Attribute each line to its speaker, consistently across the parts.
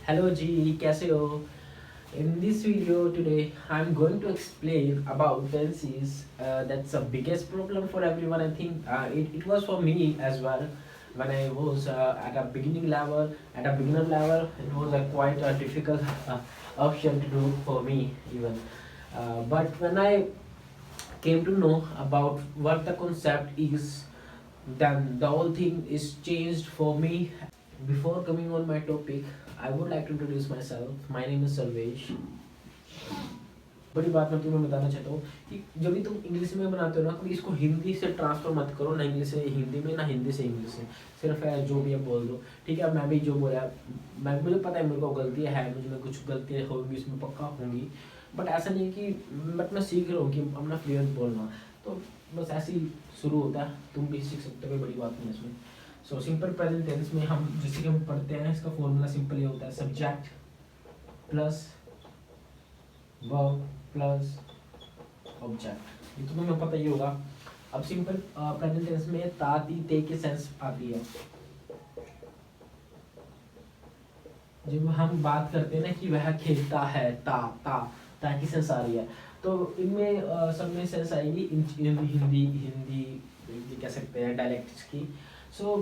Speaker 1: Hello G, कैसे हो? In this video today, I'm going to explain about tenses. That's the biggest problem for everyone. I think it was for me as well. When I was at a beginning level, at a beginner level, it was a quite a difficult option to do for me even. But when I came to know about what the concept is, then the whole thing is changed for me. Before coming on my topic, I would like to introduce myself. My name is Sarvesh. बड़ी बात मैं तुम्हें बताना चाहता हूँ कि जब भी तुम इंग्लिश में बनाते हो ना, कभी इसको हिंदी से ट्रांसफर मत करो, ना इंग्लिश से हिंदी में, ना हिंदी से इंग्लिश में। सिर्फ है जो भी है बोल दो, ठीक है। मैं भी जो बोला, मैं मुझे पता है मेरे को गलती है, मुझ में कुछ गलतियाँ होंगी, इसमें पक्का होंगी। बट ऐसा नहीं कि बट मैं सीख रहा हूँ कि अपना फ्लुएंट बोलना, तो बस ऐसे ही शुरू होता है। तुम भी सीख सकते हो, कोई बड़ी बात नहीं है इसमें। सो सिंपल प्रेजेंट टेंस में हम जैसे कि हम पढ़ते हैं, इसका फॉर्मूला सिंपल ये होता है, subject plus verb plus object. ये तो तुम्हें पता ही होगा। अब सिंपल प्रेजेंट टेंस में ता ती ते की सेंस आती है। जब हम बात करते हैं ना कि वह खेलता है, ता की सेंस आ रही है, तो इनमें सब में सेंस आएगी हिंदी हिंदी ये कह सकते हैं डायलेक्ट्स की। सो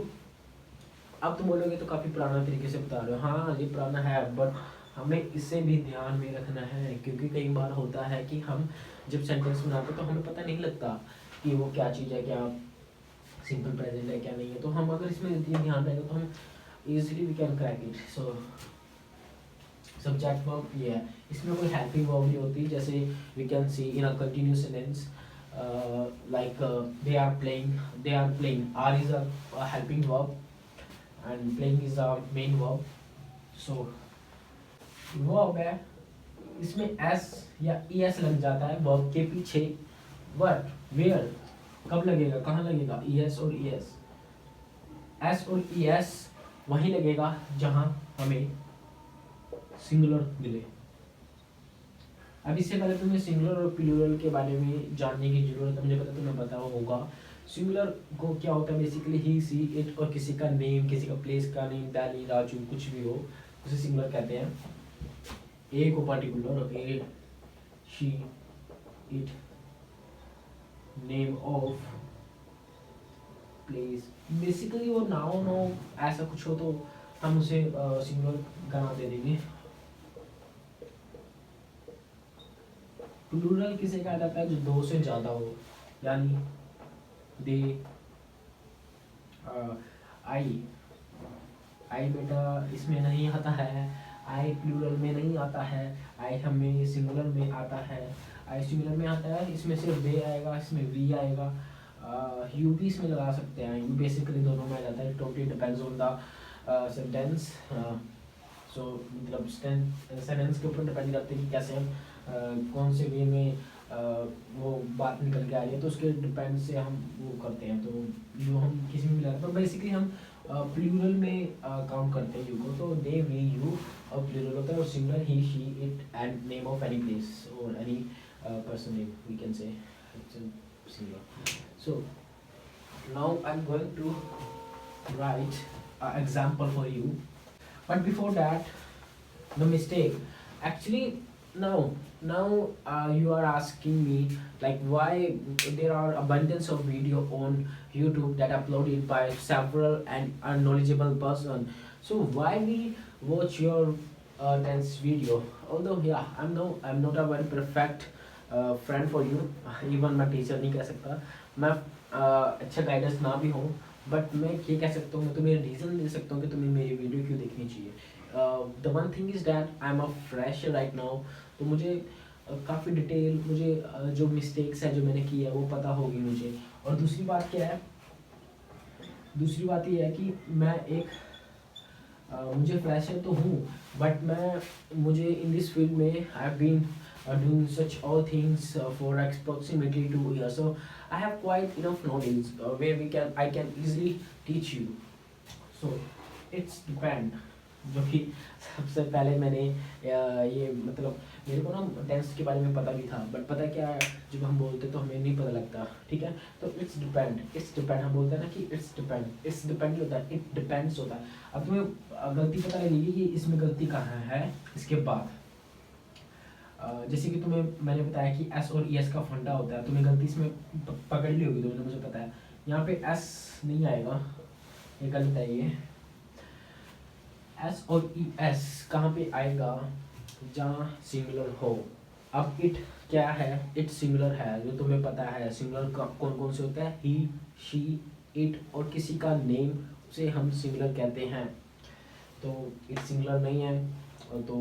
Speaker 1: अब तुम बोलोगे तो काफ़ी पुराना तरीके से बता रहे हो। हाँ, ये पुराना है, बट हमें इसे भी ध्यान में रखना है, क्योंकि कई बार होता है कि हम जब सेंटेंस बनाते तो हमें पता नहीं लगता कि वो क्या चीज़ है, क्या सिंपल प्रेजेंट है, क्या नहीं है। तो हम अगर इसमें ये ध्यान रहेगा तो हम easily we can crack it. So subject verb ये है, इसमें कोई हेल्पिंग वर्ब नहीं होती। जैसे we can see in a continuous sentence like they are playing, are is a helping verb and playing is a main verb. So verb है, इसमें S या ई एस लग जाता है वर्ब के पीछे। बट वेयर कब लगेगा, कहाँ लगेगा? ई एस और ई एस और ई एस वहीं लगेगा जहाँ हमें सिंगुलर मिले। अब इससे पहले तुम्हें सिंगुलर और प्लूरल के बारे में जानने की जरूरत है। मुझे पता तुम्हें पता होगा सिंगुलर को क्या होता है। बेसिकली ही सी इट, और किसी का नेम, किसी का प्लेस का नेम, दैनी राजू कुछ भी हो, उसे सिंगुलर कहते हैं। ए को particular, A she it, name of, place, basically वो नाउन हो, ऐसा कुछ हो तो हम उसे सिंगुलर गाना दे देंगे। प्लूरल किसे कहा जाता है? जो दो से ज्यादा हो, यानी दे, आई। आई बेटा इसमें नहीं आता है, आई प्लूरल में नहीं आता है, आई हमें सिंगुलर में आता है। आई सिंगुलर में आता है, इसमें सिर्फ दे आएगा, इसमें वी आएगा। यू भी इसमें लगा सकते हैं, यू बेसिकली दोनों में आ जाता है। Totally depends on the sentence. So मतलब सेंटेंस के ऊपर डिपेंड करते हैं कि कैसे हम कौन से वे में वो बात निकल के आ रही है, तो उसके डिपेंड से हम वो करते हैं। तो जो हम किसी में मिला, तो बेसिकली हम प्लूरल में काउंट करते हैं यू को। तो दे वी यू और प्लूरल होता है, और singular he she it and name of any place और any person name we can say singular. So now I am going to write an example for you, but before that, the mistake actually, now you are asking me like why there are abundance of video on YouTube that uploaded by several and unknowledgeable person. So why we watch your dance video? Although yeah, I'm not a very perfect friend for you, even मैं teacher नहीं कह सकता, मैं अच्छा guidance ना भी हूँ, but मैं ये कह सकता हूँ, मैं तुम्हें रीज़न दे सकता हूँ कि तुम्हें मेरी वीडियो क्यों देखनी चाहिए। The one thing is that I am a fresh right now, तो मुझे काफ़ी डिटेल, मुझे जो मिस्टेक्स है जो मैंने की है वो पता होगी मुझे। और दूसरी बात क्या है, दूसरी बात ये है कि मैं एक मुझे फ्रेशर तो हूँ, बट मुझे इन दिस फील्ड में I have been doing such all things for approximately 2 years, so I have quite enough knowledge where I can easily teach you. So it's depend. जो कि सबसे पहले मैंने ये मतलब मेरे को ना टेंस के बारे में पता भी था, बट पता है क्या है, जब हम बोलते तो हमें नहीं पता लगता, ठीक है। तो इट्स डिपेंड हम बोलते हैं ना कि इट्स डिपेंड होता है, इट डिपेंड्स होता है। अब तुम्हें गलती पता लगेगी कि इसमें गलती कहाँ है इसके बाद। जैसे कि तुम्हें मैंने बताया कि एस और ई एस का फंडा होता है, तुम्हें गलती इसमें पकड़ ली होगी तुमने, मुझे पता है। यहाँ पे एस नहीं आएगा, ये गलत है। ये एस और ई एस कहाँ पे आएगा, जहाँ सिंगुलर हो। अब इट क्या है, इट सिंगुलर है, जो तुम्हें पता है सिंगुलर का कौन कौन से होता है, ही, शी, इट, और किसी का नेम उसे हम सिंगुलर कहते हैं। तो इट सिंगुलर नहीं है तो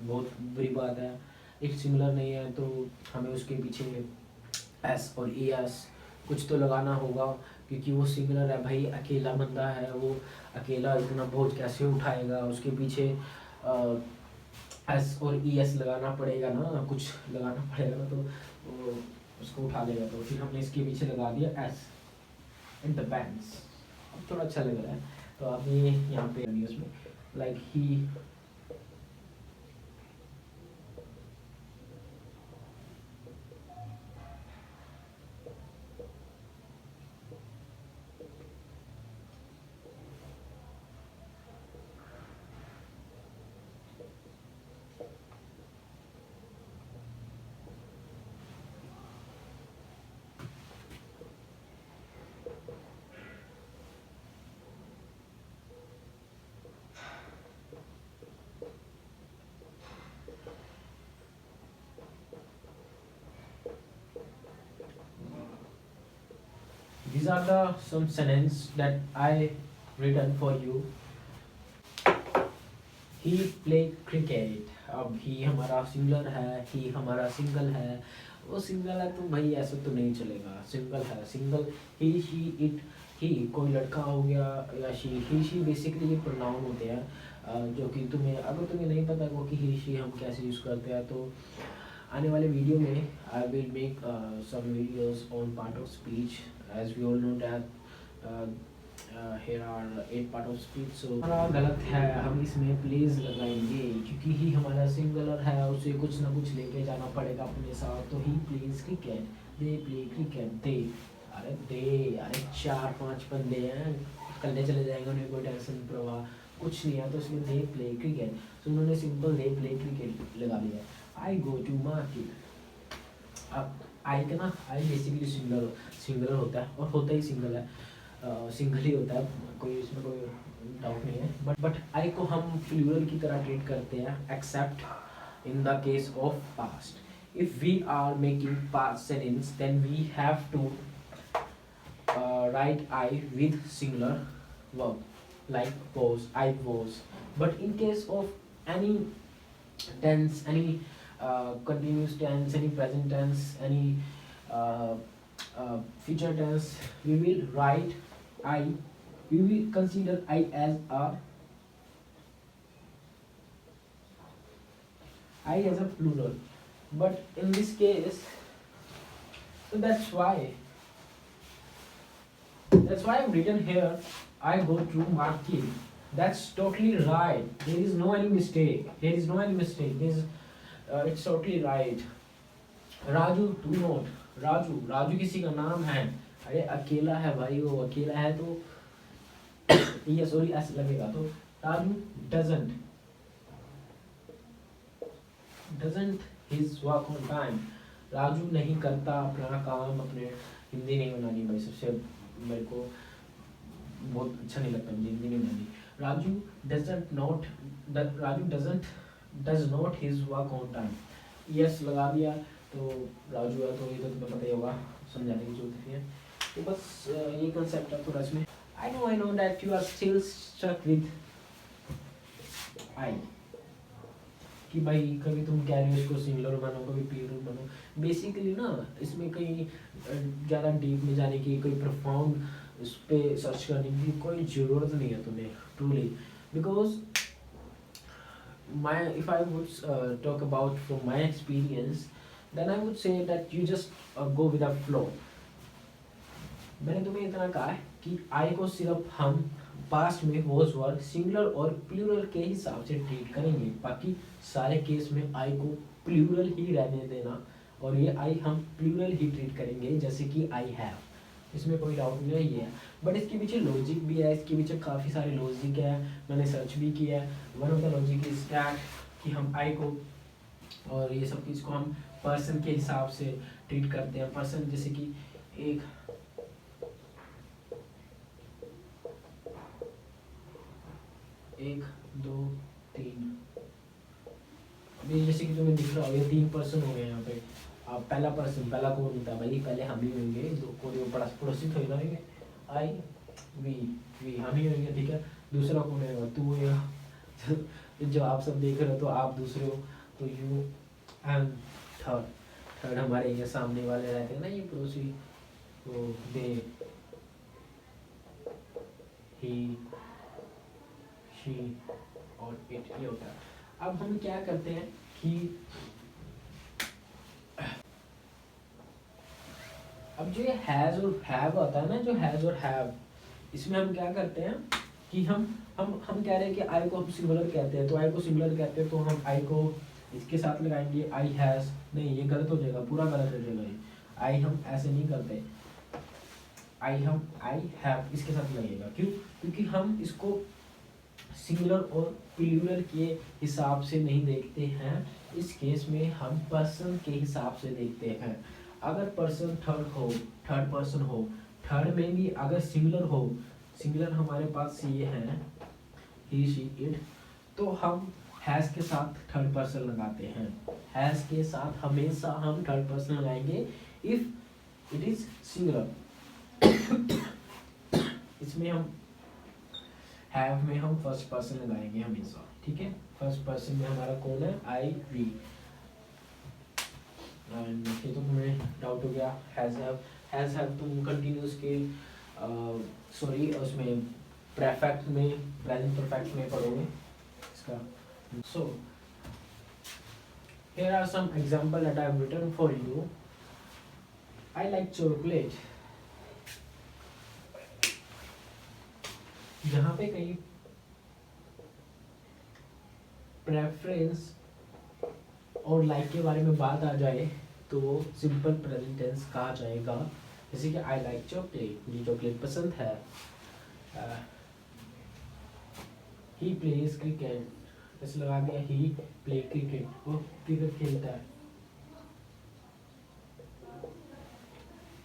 Speaker 1: बहुत बुरी बात है। इट सिंगुलर नहीं है तो हमें उसके पीछे एस और ई एस कुछ तो लगाना होगा, क्योंकि वो सिंगुलर है भाई, अकेला बंदा है वो, अकेला इतना बोझ कैसे उठाएगा, उसके पीछे एस और ई एस लगाना पड़ेगा ना, कुछ लगाना पड़ेगा ना, तो वो उसको उठा लेगा। तो फिर हमने इसके पीछे लगा दिया एस, इन द बैंड्स। अब थोड़ा अच्छा लग रहा है, तो आप ये यहाँ पे उसमें like he, these are the some sentences that I written for you. He play cricket. अब ही हमारा सिंगलर है, ही हमारा सिंगल है, वो सिंगल है तो भाई ऐसे तो नहीं चलेगा, सिंगल है, सिंगल। ही, शी, इट, ही कोई लड़का हो गया, या शी, ही, शी बेसिकली ये प्रोनाउन होते हैं, जो कि तुम्हें अगर तुम्हें नहीं पता वो कि ही, शी हम कैसे यूज़ करते हैं, तो आने वाले वीडियो में I will make some videos on part of speech, as we all know that here are 8 part of speech। so हमारा गलत है, हम इसमें प्लीज लगाएंगे, क्योंकि ही हमारा सिंगुलर है, उसे कुछ ना कुछ लेके जाना पड़ेगा अपने साथ। तो he plays cricket, they play cricket, अरे 4-5 बंदे हैं, कल्ले चले जाएंगे, उन्हें कोई टेंशन प्रवाह कुछ नहीं है, तो इसमें दे प्ले क्रिकेट, तो उन्होंने सिंपल दे प्ले क्रिकेट लगा दिया। आई गो टू मार्केट। अब आई का ना, आई बेसिकली सिंगुलर होता है, और होता ही सिंगल है, सिंगल ही होता है, कोई इसमें कोई डाउट नहीं है। बट आई को हम प्लूरल की तरह ट्रीट करते हैं, except in the case of past. If we are making past sentence then we have to write I with singular verb like was, I was। but in case of any tense, any continuous tense, any present tense, any future tense, we will write I, we will consider I as a plural, but in this case, so that's why I've written here I go to market। that's totally right, there is no any mistake, this it's totally right। Raju do not, Raju किसी का नाम है, अरे अकेला है भाई, वो अकेला है तो ये सॉरी एस लगेगा, तो Raju doesn't his work on time। Raju नहीं करता अपना काम, अपने हिंदी नहीं बनानी भाई, सबसे मेरे को बहुत अच्छा नहीं लगता मुझे हिंदी नहीं बनानी। Raju does not his work on time। Yes लगा दिया तो राजू है, तो ये तो तुम्हें पता ही होगा, समझाने की जरूरत नहीं है। तो बस ये कंसेप्ट है थोड़ा इसमें। I know that you are still stuck with I, कि भाई कभी तुम कह रहे हो इसको सिंगुलर मानो, कभी प्लूरल मानो। बेसिकली ना इसमें कहीं ज़्यादा डीप में जाने की, कोई प्रोफाउंड इस पे सर्च करने की कोई ज़रूरत नहीं है तुम्हें, truly, because if I would talk about from my experience, then I would say that you just go with the flow। मैंने तुम्हें इतना कहा है कि आई को सिर्फ हम पास्ट में वॉज वर्ड सिंगुलर और प्लूरल के हिसाब से ट्रीट करेंगे। बाकी सारे केस में आई को प्लूरल ही रहने देना, और ये आई हम प्लूरल ही ट्रीट करेंगे, जैसे कि आई हैव, इसमें कोई डाउट नहीं है। बट इसके पीछे लॉजिक भी है, इसके पीछे काफ़ी सारे लॉजिक है, मैंने सर्च भी किया है। One of the logic is that कि हम आई को और ये सब चीज़ को हम पर्सन के हिसाब से ट्रीट करते हैं। पर्सन जैसे कि एक एक दो तीन, अभी जैसे कि तुम्हें दिख रहा हो ये 3 पर्सन हो गए यहाँ पे। अब पहला पर्सन, पहला कौन होता है भाई, पहले हम ही होंगे, दो कोई पड़ोसी थोड़ी ना होंगे, आई वी हम ही होंगे, ठीक है। दूसरा कौन है, तू या जो आप सब देख रहे हो तो आप दूसरे हो, तो यू, एंड थर्ड हमारे ये सामने वाले रहते हैं ना, ये पड़ोसी, तो दे, ही, शी और इट, ये होता है। अब हम क्या करते हैं कि अब जो ये हैज और हैव आता है ना, जो हैज और हैव, इसमें हम क्या करते हैं कि हम कह रहे हैं कि आई को हम सिंगुलर कहते हैं, तो आई को सिंगुलर कहते हैं तो हम आई को इसके साथ लगाएंगे, आई हैज, नहीं ये गलत हो जाएगा, पूरा गलत हो जाएगा ये, आई हम ऐसे नहीं करते, आई हैव इसके साथ लगेगा। क्यों? क्योंकि हम इसको सिंगुलर और प्लूरल के हिसाब से नहीं देखते हैं, इस केस में हम पर्सन के हिसाब से देखते हैं। अगर पर्सन थर्ड पर्सन हो, थर्ड में भी अगर सिंगुलर हो, सिंगुलर हमारे पास ये है ही शी इट, तो हम हैज के साथ थर्ड पर्सन लगाते हैं। हैज के साथ हमेशा हम थर्ड पर्सन लगाएंगे इफ इट इज सिंगुलर। इसमें हम हैव में हम फर्स्ट पर्सन लगाएंगे हमेशा, ठीक है। फर्स्ट पर्सन में हमारा कौन है, आई वी। एंड ये तो तुम्हें डाउट हो गया, हैज हैव तुम कंटिन्यूस के सॉरी उसमें परफेक्ट में, प्रेजेंट परफेक्ट में पढ़ोगे इसका। सो here are some example that I have written for you. I like chocolate. जहाँ पे कहीं प्रेफरेंस और लाइक के बारे में बात आ जाए तो वो सिंपल प्रेजेंट टेंस कहा जाएगा। जैसे कि आई लाइक चॉकलेट, मुझे चॉकलेट पसंद है। ही प्लेज क्रिकेट, ऐसे लगा दिया ही प्ले क्रिकेट, वो क्रिकेट खेलता है।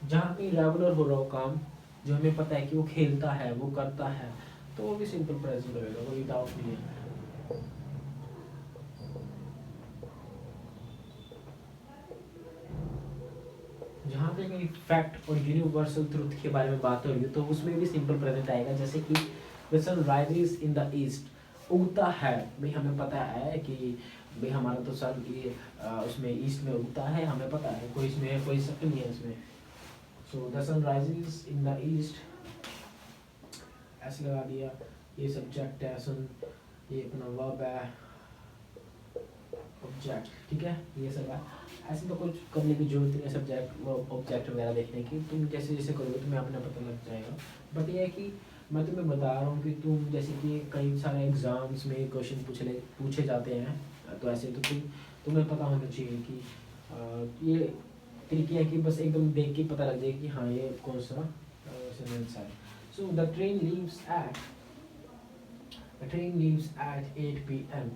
Speaker 1: जहाँ पे रेगुलर हो रहा हो काम, जो हमें पता है कि वो खेलता है, वो करता है, तो वो भी सिंपल प्रेजेंट रहेगा, कोई डाउट नहीं है। जहाँ पे कहीं फैक्ट और यूनिवर्सल ट्रुथ के बारे में बात हो रही है तो उसमें भी सिंपल प्रेजेंट आएगा। जैसे कि the sun rises in the east, उगता है, भाई हमें पता है कि भाई हमारा तो सन ये उसमें ईस्ट में उगता है, हमें पता है, कोई इसमें कोई शक नहीं है इसमें। So the sun rises in the east, ऐसे लगा दिया, ये सब्जेक्ट है सन, ये अपना वर्ब है, ऑब्जेक्ट, ठीक है, ये सब है। ऐसे तो कुछ करने की जरूरत नहीं है सब्जेक्ट ऑब्जेक्ट वगैरह देखने की, तुम जैसे जैसे करोगे तुम्हें अपना पता लग जाएगा। बट ये है कि मैं तुम्हें बता रहा हूँ कि तुम जैसे कि कई सारे एग्जाम्स में क्वेश्चन पूछे जाते हैं, तो ऐसे तो तुम्हें पता होना चाहिए कि ये तरीके है कि बस एकदम देख के पता लग जाए कि हाँ ये कौन सा सेंटेंस है। So the train leaves eight 8 PM।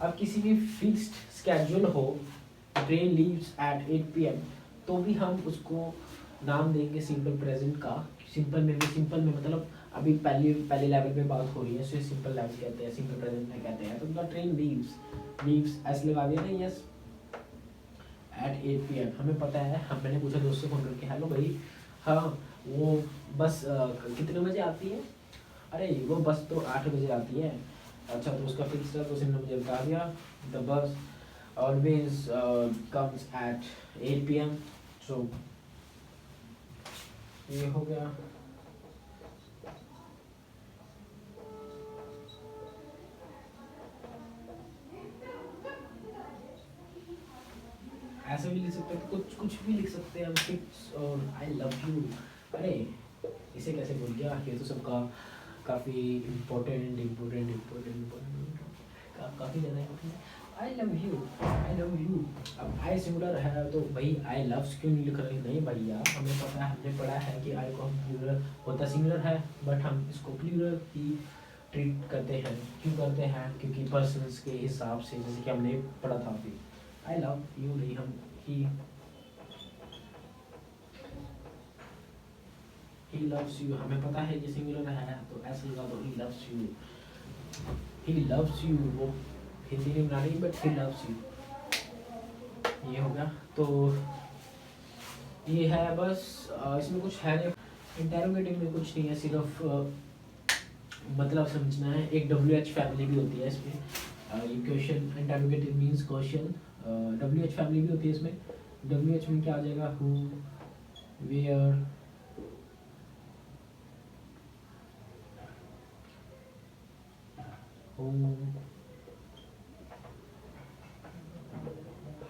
Speaker 1: अब किसी भी फिक्स्ड स्केड्यूल हो, ट्रेन लीव्स एट 8 PM, तो भी हम उसको नाम देंगे सिंपल प्रेजेंट का। सिंपल में मतलब अभी पहले लेवल पे बात हो रही है, सो सिंपल लेवल कहते हैं, सिंपल प्रेजेंट में कहते हैं। तो द ट्रेन लीव्स ऐसे लगा दिया ना, यस, एट 8 PM, हमें पता है। मैंने पूछा दोस्त से फोन करके, हेलो भाई, हाँ वो बस कितने बजे आती है? अरे वो बस तो 8 बजे आती है। अच्छा, तो उसका फिक्स था, तो उसने मुझे बता दिया, the bus always comes at 8 PM। सो ये हो गया। ऐसे भी लिख सकते हैं, तो कुछ भी लिख सकते हैं हम, किड्स और आई लव यू। अरे इसे कैसे भूल गया, ये तो सबका काफ़ी इम्पोर्टेंट इम्पोर्टेंट इम्पोर्टेंट इम्पोर्टेंट काफ़ी ज़्यादा इम्पोर्टेंट है। I love you, I love you. अब आई सिंगुलर है तो भाई आई लव्स क्यों नहीं लिख रहे? नहीं भैया, हमें पता है, हमने पढ़ा है कि आई को हम प्लूरल होता सिंगुलर है, बट हम इसको प्लूरल ही ट्रीट करते हैं। क्यों करते हैं? क्योंकि पर्सन्स के हिसाब से, जैसे कि हमने पढ़ा था अभी। आई लव यू नहीं, हम ही लव्स यू, हमें पता है ये सिंगुलर है तो ऐसे लगा दो he loves you. He loves you, वो हिंदी नहीं बना रही बट ही लव्स यू, ये हो गया। तो ये है बस, इसमें कुछ है नहीं, इंटेरोगेटिव में कुछ नहीं है, सिर्फ मतलब समझना है। एक WH फैमिली भी होती है इसमें, ये question interrogative means question, WH family भी होती है इसमें। WH में क्या आ जाएगा? हु, वेयर, whom,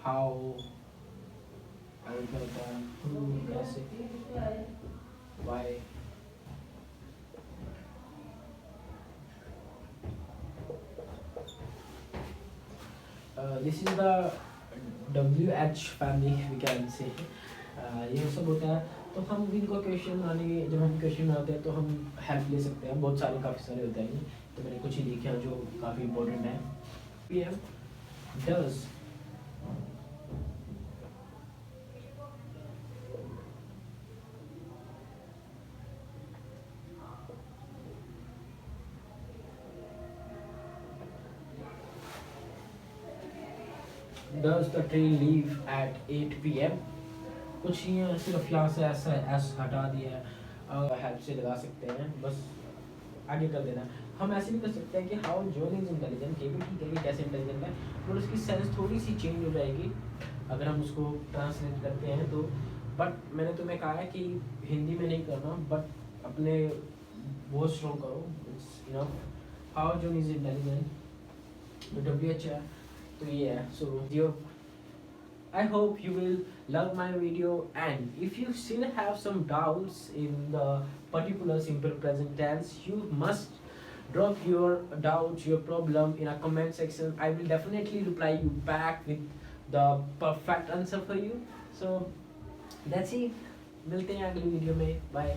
Speaker 1: how, और क्या होता है? who, कैसे, why। This is the WH family we can say। ये सब होता है। तो हम इनको क्वेश्चन बनाने के, जब हम क्वेश्चन बनाते हैं तो हम हेल्प ले सकते हैं, बहुत सारे काफ़ी सारे होते हैं। तो मैंने कुछ ही लिखे हैं जो काफ़ी इम्पोर्टेंट है। PM does, does the train leave at 8 PM। कुछ ही है, सिर्फ यहाँ से ऐसा एस हटा दिया है, हेल्प से लगा सकते हैं, बस आगे कर देना। हम ऐसे भी कर सकते हैं कि हाउ जॉन इज इंटेलिजेंट, ये भी ठीक है कि कैसे इंटेलिजेंट है, पर उसकी सेंस थोड़ी सी चेंज हो जाएगी अगर हम उसको ट्रांसलेट करते हैं तो। बट मैंने तुम्हें कहा है कि हिंदी में नहीं करना, बट अपने बहुत स्ट्रॉन्ग करो, it's enough. How John is intelligent, तो WH है, तो ये है। सो I hope you will love my video, and if you still have some doubts in the particular simple present tense, you must drop your doubt, your problem in a comment section. I will definitely reply you back with the perfect answer for you. So that's it, मिलते हैं अगली video में, bye.